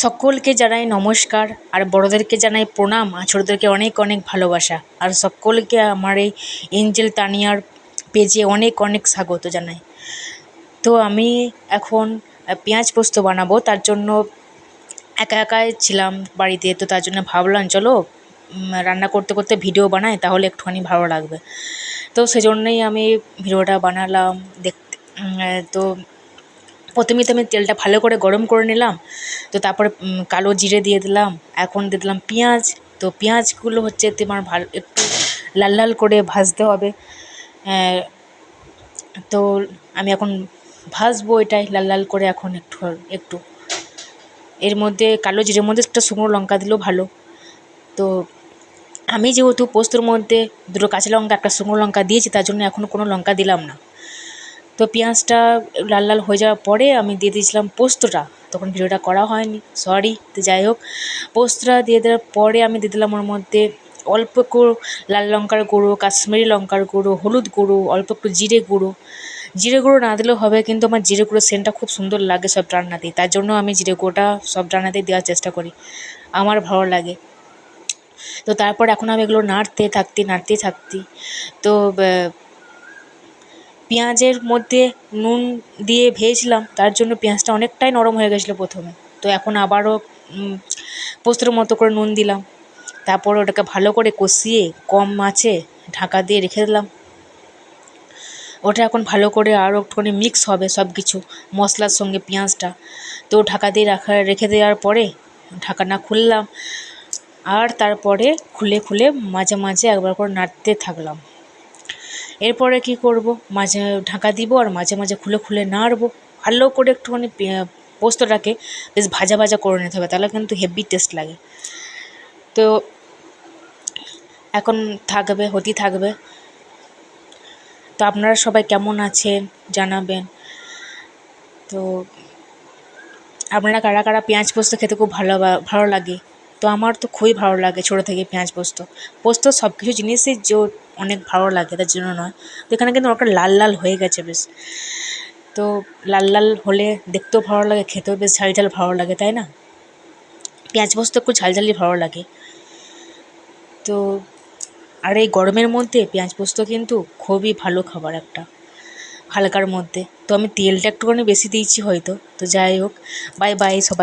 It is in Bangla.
সকলকে জানাই নমস্কার, আর বড়োদেরকে জানাই প্রণাম, আর ছোটোদেরকে অনেক অনেক ভালোবাসা। আর সকলকে আমার এই এঞ্জেল তানিয়ার পেজে অনেক অনেক স্বাগত জানাই। তো আমি এখন পেঁয়াজ পোস্ত বানাবো, তার জন্য একা একাই ছিলাম বাড়িতে, তো তার জন্য ভাবলাম চলো রান্না করতে করতে ভিডিও বানাই, তাহলে একটুখানি ভালো লাগবে। তো সেজন্যই আমি ভিডিওটা বানালাম দেখতে। তো প্রথমেই তো আমি তেলটা ভালো করে গরম করে নিলাম, তো তারপরে কালো জিরে দিয়ে দিলাম, এখন দিয়ে দিলাম পেঁয়াজ। তো পেঁয়াজগুলো হচ্ছে তোমার ভালো একটু লাল লাল করে ভাজতে হবে। তো আমি এখন ভাজবো এটাই লাল লাল করে। এখন একটু একটু এর মধ্যে কালো জিরের মধ্যে একটা শুকনো লঙ্কা দিলেও ভালো। তো আমি যেহেতু পোস্তর মধ্যে দুটো কাঁচা লঙ্কা একটা শুকনো লঙ্কা দিয়েছি, তার জন্য এখনও কোনো লঙ্কা দিলাম না। তো পেঁয়াজটা লাল লাল হয়ে যাওয়ার পরে আমি দিয়ে দিয়েছিলাম পোস্তটা, তখন ভিডিওটা করা হয়নি, সরি। তো যাই হোক, পোস্তটা দিয়ে দেওয়ার পরে আমি দিয়ে দিলাম ওর মধ্যে অল্প একটু লাল লঙ্কার গুঁড়ো, কাশ্মীরি লঙ্কার গুঁড়ো, হলুদ গুঁড়ো, অল্প একটু জিরে গুঁড়ো। জিরে গুঁড়ো না দিলেও হবে, কিন্তু আমার জিরে গুঁড়োর সেন্টটা খুব সুন্দর লাগে সব রান্নাতেই, তার জন্য আমি জিরে গুঁড়োটা সব রান্নাতেই দেওয়ার চেষ্টা করি, আমার ভালো লাগে। তো তারপর এখন আমি এগুলো নাড়তে থাকতে তো পেঁয়াজের মধ্যে নুন দিয়ে ভেজেছিলাম, তার জন্য পেঁয়াজটা অনেকটাই নরম হয়ে গেছিলো প্রথমে। তো এখন আবারও পোস্তর মতো করে নুন দিলাম, তারপর ওটাকে ভালো করে কষিয়ে কম আঁচে ঢাকা দিয়ে রেখে দিলাম। ওটা এখন ভালো করে আরও একটুখানি মিক্স হবে সব কিছু মশলার সঙ্গে পেঁয়াজটা। তো ঢাকা দিয়ে রেখে দেওয়ার পরে ঢাকানা খুললাম, আর তারপরে খুলে খুলে মাঝে মাঝে একবার করে নাড়তে থাকলাম। এরপরে কি করব, মাঝে ঢাকা দিব আর মাঝে মাঝে খুলে খুলে নাড়বো ভালো করে। একটুখানি পোস্তটাকে বেশ ভাজা ভাজা করে নিতে হবে, তাহলে কিন্তু হেভি টেস্ট লাগে। তো এখন থাকবে, হতেই থাকবে। তো আপনারা সবাই কেমন আছেন জানাবেন। তো আপনারা কারা কারা পেঁয়াজ পোস্ত খেতে খুব ভালো লাগে? তো আমার তো খুবই ভালো লাগে ছোটো থেকে পেঁয়াজ পোস্ত সব কিছু জিনিসই যে অনেক ভালো লাগে তার জন্য নয়। তো এখানে কিন্তু ওটা লাল লাল হয়ে গেছে বেশ। তো লাল লাল হলে দেখতেও ভালো লাগে, খেতেও বেশ ঝাল ঝাল ভালো লাগে, তাই না? পেঁয়াজ পোস্ত একটু ঝালঝালি ভালো লাগে। তো আর এই গরমের মধ্যে পেঁয়াজ পোস্ত কিন্তু খুবই ভালো খাবার একটা, হালকার মধ্যে। তো আমি তেলটা একটুখানি বেশি দিয়েছি হয়তো। তো যাই হোক, বাই বাই সবাই।